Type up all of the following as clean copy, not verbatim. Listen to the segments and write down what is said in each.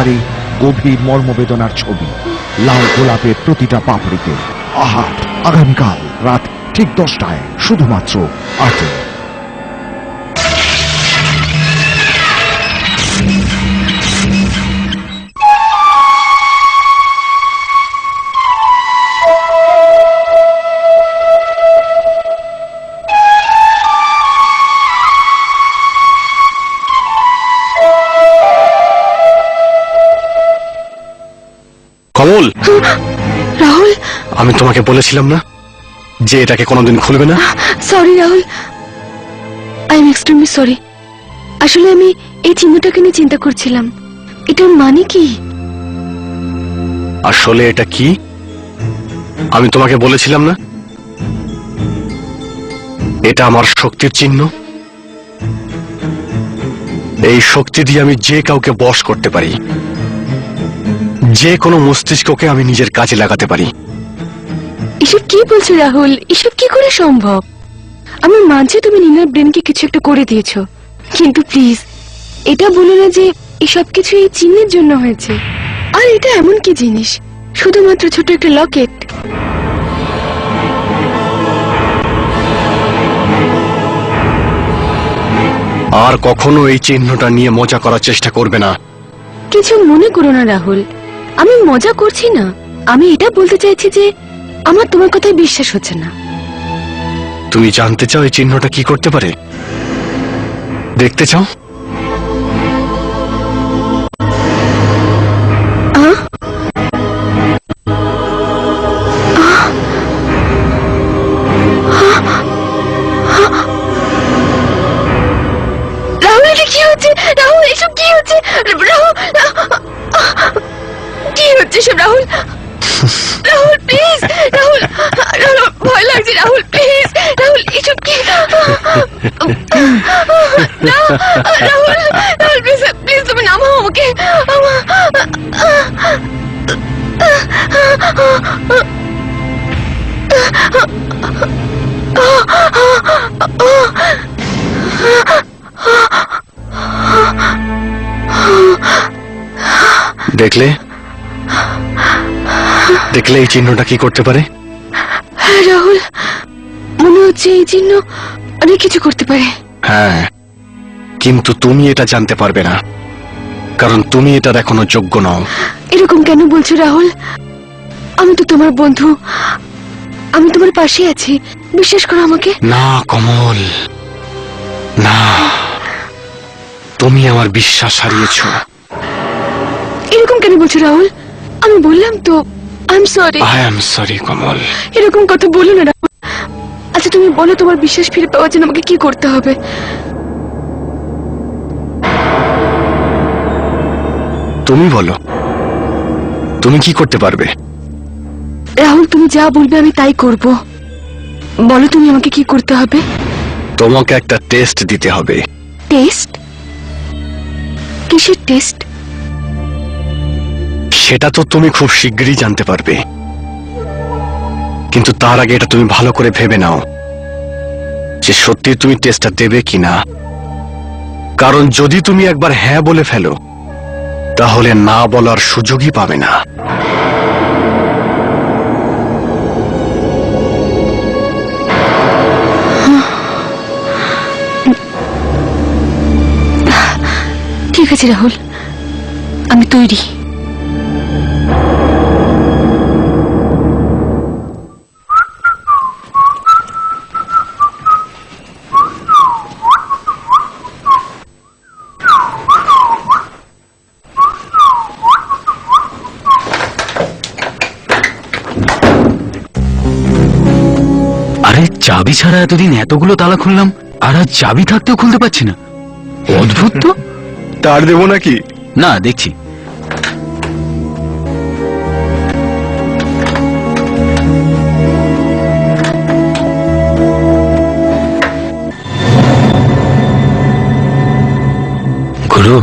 অন্ধকারে গভীর মর্মবেদনার ছবি, লাল গোলাপের প্রতিটা পাপড়িতে। আহা, আগামীকাল রাত ঠিক 10টায় শুধুমাত্র আটে। কমল, রাহুল, আমি তোমাকে বলেছিলাম না যে এটাকে কোনোদিন খুলবে না? Sorry Rahul, I am extremely sorry. আসলে আমি এই চিহ্নটাকে নিয়ে চিন্তা করছিলাম, এটার মানে কি? আসলে এটা কি আমি তোমাকে বলেছিলাম না? এটা আমার শক্তির চিহ্ন। এই শক্তি দিয়ে আমি যে কাউকে বশ করতে পারি, যে কোনো মস্তিষ্ককে আমি নিজের কাজে লাগাতে পারি। এসব কি বলছো রাহুল? এসব কি করে সম্ভব? আমি মানছি তুমি নীনার ব্রেনকে কিছু একটা করে দিয়েছো, কিন্তু প্লিজ এটা বলো না যে এসব কিছু এই চিহ্নের জন্য হয়েছে। আর এটা এমন কি জিনিস, শুধুমাত্র ছোট একটা লকেট? আর কখনো এই চিহ্নটা নিয়ে মজা করার চেষ্টা করবে না। কিছু মনে করো না রাহুল, আমি মজা করছি না। আমি এটা বলতে চাইছি যে আমার তোমার কথায় বিশ্বাস হচ্ছে না। তুমি জানতে চাও এই চিহ্নটা কি করতে পারে? দেখতে চাও? রাহুল, এটা কি হচ্ছে? রাহুল, এসব কি হচ্ছে? রাহুল, কি হচ্ছে সব? রাহুল, রাহুল প্লিজ, রাহুল, রাহুল ভয় লাগছে। রাহুল প্লিজ, রাহুল এসব কি? রাহুল, রাহুল প্লিজ, প্লিজ তুমি নামাও আমাকে। দেখলে দেখলে এই চিহ্নটা কি করতে পারে? রাহুল, মনে হচ্ছে এই চিহ্ন অনেক কিছু করতে পারে। হ্যাঁ, কিন্তু তুমি এটা জানতে পারবে না, কারণ তুমি এটার এখনো যোগ্য নও। এরকম কেন বলছো রাহুল? আমি তো তোমার বন্ধু, আমি তোমার পাশে আছি, বিশ্বাস করো আমাকে। না কমল, না, তুমি আমার বিশ্বাস হারিয়েছো। এরকম কেন বলছো রাহুল? আমি বললাম তো I am sorry. I am sorry Kamal. এরকম কথা বলো না রাহুল। আচ্ছা তুমি বলো, তোমার বিশ্বাস ফিরে পাওয়ার জন্য আমাকে কি করতে হবে? তুমি বলো, তুমি কি করতে পারবে? রাহুল, তুমি যা বলবে আমি তাই করব। বলো তুমি আমাকে কি করতে হবে? তোমাকে একটা টেস্ট দিতে হবে। টেস্ট? কিসের টেস্ট? সেটা তো তুমি খুব শিগগিরই জানতে পারবে, কিন্তু তার আগে এটা তুমি ভালো করে ভেবে নাও যে সত্যি তুমি টেস্টটা দেবে কিনা। কারণ যদি তুমি একবার হ্যাঁ বলে ফেলো, তাহলে না বলার সুযোগই পাবে না। ঠিক আছে রাহুল, আমি তৈরি। চাবি ছাড়া এতদিন এতগুলো তালা খুললাম, আর আজ চাবি থাকতেও খুলতে পারছি না। অদ্ভুত তো। তার দেবো নাকি? না, দেখছি। গুরু,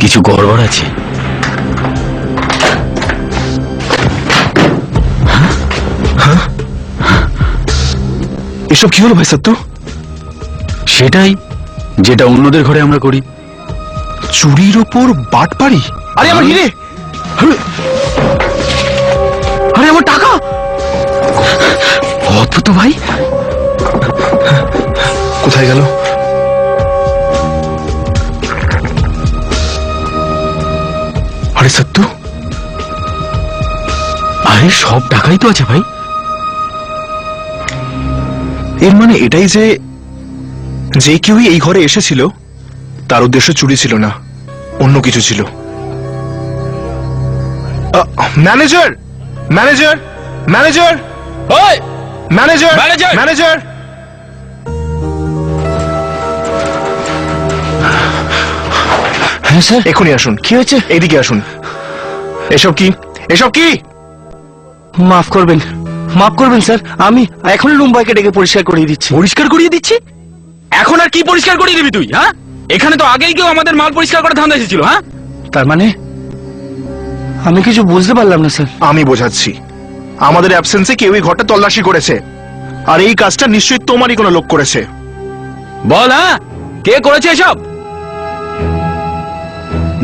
কিছু গড়বড় আছে। এসব কি হলো ভাই সত্য? সেটাই যেটা অন্যদের ঘরে আমরা করি। চুরির ওপর বাটপাড়ি? আরে আমার হিরে, আরে আমার টাকা! অদ্ভুত ভাই, কোথায় গেল? আরে সত্তু, আরে সব টাকাই তো আছে ভাই। এর মানে এটাই যে যে কেউই এই ঘরে এসেছিল তার উদ্দেশ্য চুরি ছিল না, অন্য কিছু ছিল। ম্যানেজার, ম্যানেজার, ম্যানেজার, ওই ম্যানেজার, ম্যানেজার! ম্যানেজার! হ্যাঁ স্যার, এখনই আসুন। কি হয়েছে? এইদিকে আসুন। এসব কি, এসব কি? মাফ করবেন, মাফ করবেন স্যার, আমি এখনই রুম বয়কে ডেকে পরিষ্কার করিয়ে দিচ্ছি। পরিষ্কার করিয়ে দিচ্ছি? এখন আর কি পরিষ্কার করিয়ে দিবি তুই? হ্যাঁ, এখানে তো আগেই কেউ আমাদের মাল পরিষ্কার করার ধান্দা এসেছিল। হ্যাঁ, তার মানে আমি কিছু বুঝতে পারলাম না স্যার। আমি বোঝাচ্ছি, আমাদের অ্যাবসেন্সে কেউ এই ঘরটা তল্লাশি করেছে, আর এই কাজটা নিশ্চয়ই তোমারই কোনো লোক করেছে। বল, হ্যাঁ, কে করেছে এসব?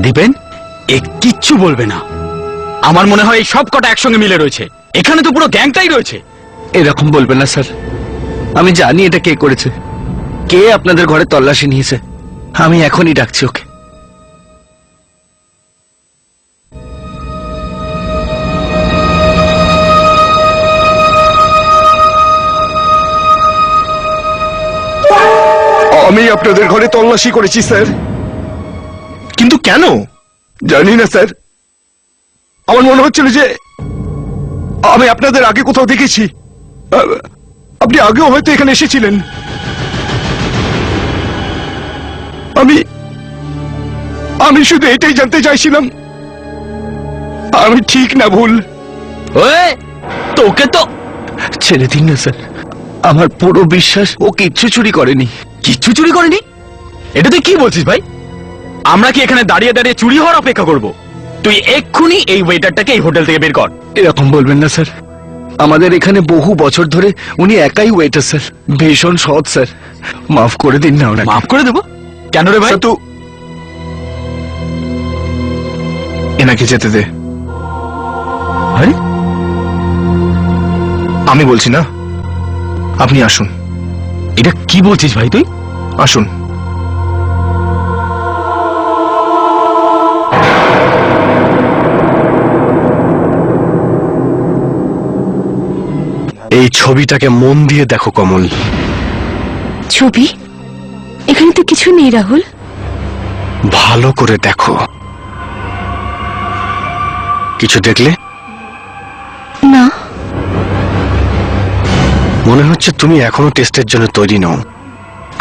দীপেন, এ কিচ্ছু বলবে না। আমার মনে হয় এই সব কটা একসঙ্গে মিলে রয়েছে। এখানে তো পুরো গ্যাংটাই রয়েছে। এরকম বলবেন না স্যার, আমি জানি এটা কে করেছে, কে আপনাদের ঘরে তল্লাশি নিয়েছে। আমি এখনই ডাকছি ওকে। আমি আপনাদের ঘরে তল্লাশি করেছি স্যার। কিন্তু কেন? জানি না স্যার, আমার মনে হচ্ছিল যে আমি আপনাদের আগে কোথাও দেখেছি। আপনি আগেও হয়তো এখানে এসেছিলেন। আমি শুধু এটাই জানতে চাইছিলাম আমি ঠিক না ভুল। ওই, তোকে তো ছেড়ে দিন না স্যার, আমার পুরো বিশ্বাস ও কিচ্ছু চুরি করেনি। কিচ্ছু চুরি করেনি? এটা তুই কি বলছিস ভাই? আমরা কি এখানে দাঁড়িয়ে দাঁড়িয়ে চুরি হওয়ার অপেক্ষা করব? তুই এক্ষুনি এই ওয়েটারটাকে এই হোটেল থেকে বের কর। এরকম বলবেন না স্যার, আমাদের এখানে বহু বছর ধরে উনি একাই ওয়েটার স্যার, ভীষণ সৎ স্যার, মাফ করে দিন না ওনাকে। মাফ করে দেবো? কেন রে ভাই? সত্তু, এনাকে যেতে দে। আরে, আমি বলছি না, আপনি আসুন, এটা কি বলছিস ভাই তুই? আসুন। এই ছবিটাকে মন দিয়ে দেখো কমল। ছবি? এখানে তো কিছু নেই রাহুল। ভালো করে দেখো। কিছু দেখলে? না। মনে হচ্ছে তুমি এখনো টেস্টের জন্য তৈরি নও।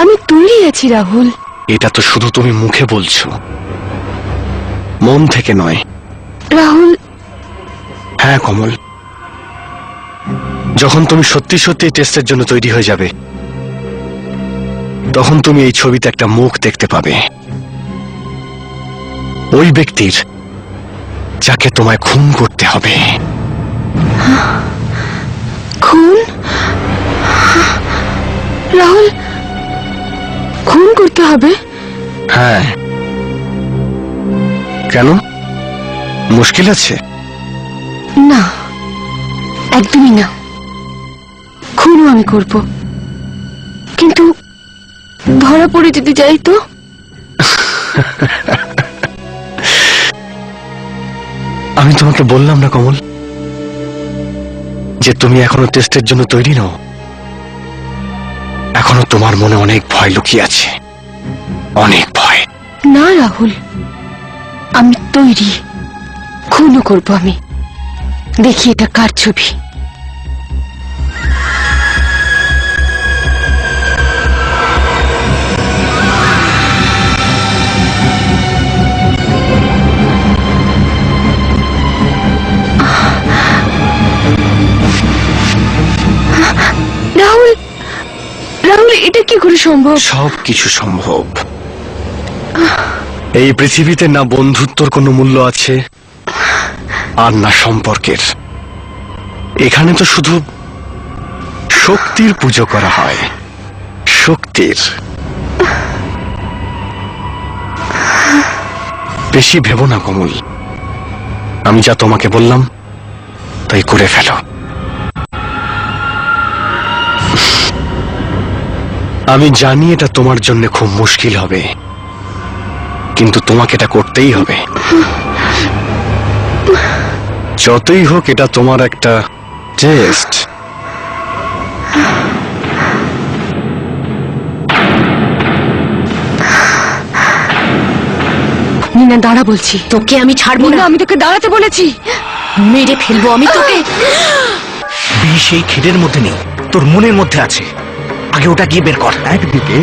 আমি তৈরি আছি রাহুল। এটা তো শুধু তুমি মুখে বলছো, মন থেকে নয়। রাহুল, হ্যাঁ কমল, যখন তুমি সত্যি সত্যি টেস্টের জন্য তৈরি হয়ে যাবে, তখন তুমি এই ছবিতে একটা মুখ দেখতে পাবে, ওই ব্যক্তির যাকে তোমায় খুন করতে হবে। খুন? রাহুল, খুন করতে হবে? হ্যাঁ, কেন? মুশকিল আছে? না, একদমই না। খুনও আমি করব, কিন্তু ধরা পড়ে যদি যাই তো? আমি তোমাকে বললাম না কমল, যে তুমি এখনো টেস্টের জন্য তৈরি নও। এখনো তোমার মনে অনেক ভয় লুকিয়ে আছে, অনেক ভয়। না রাহুল, আমি তৈরি। খুনও করব আমি। দেখি এটা কার ছবি। রাহুল, রাহুল, এটা কি করে সম্ভব? সব কিছু সম্ভব। এই পৃথিবীতে না বন্ধুত্বর কোনো মূল্য আছে, আর না সম্পর্কের। এখানে তো শুধু শক্তির পুজো করা হয়, শক্তির। বেশি ভেবো না কমল। আমি যা তোমাকে বললাম তাই করে ফেলো। আমি জানি এটা তোমার জন্য খুব মুশকিল হবে, কিন্তু তোমাকে এটা করতেই হবে। যতই হোক এটা তোমার একটা টেস্ট। নিনা দাঁড়া বলছি। তোকে আমি ছাড়বো নিনা না, আমি তোকে দাঁড়াতে বলেছি। মেরে ফেলবো আমি তোকে। বিষ এই ক্ষীরের মধ্যে নেই, তোর মনের মধ্যে আছে। আগে ওটা গিয়ে বের কর। একদিকে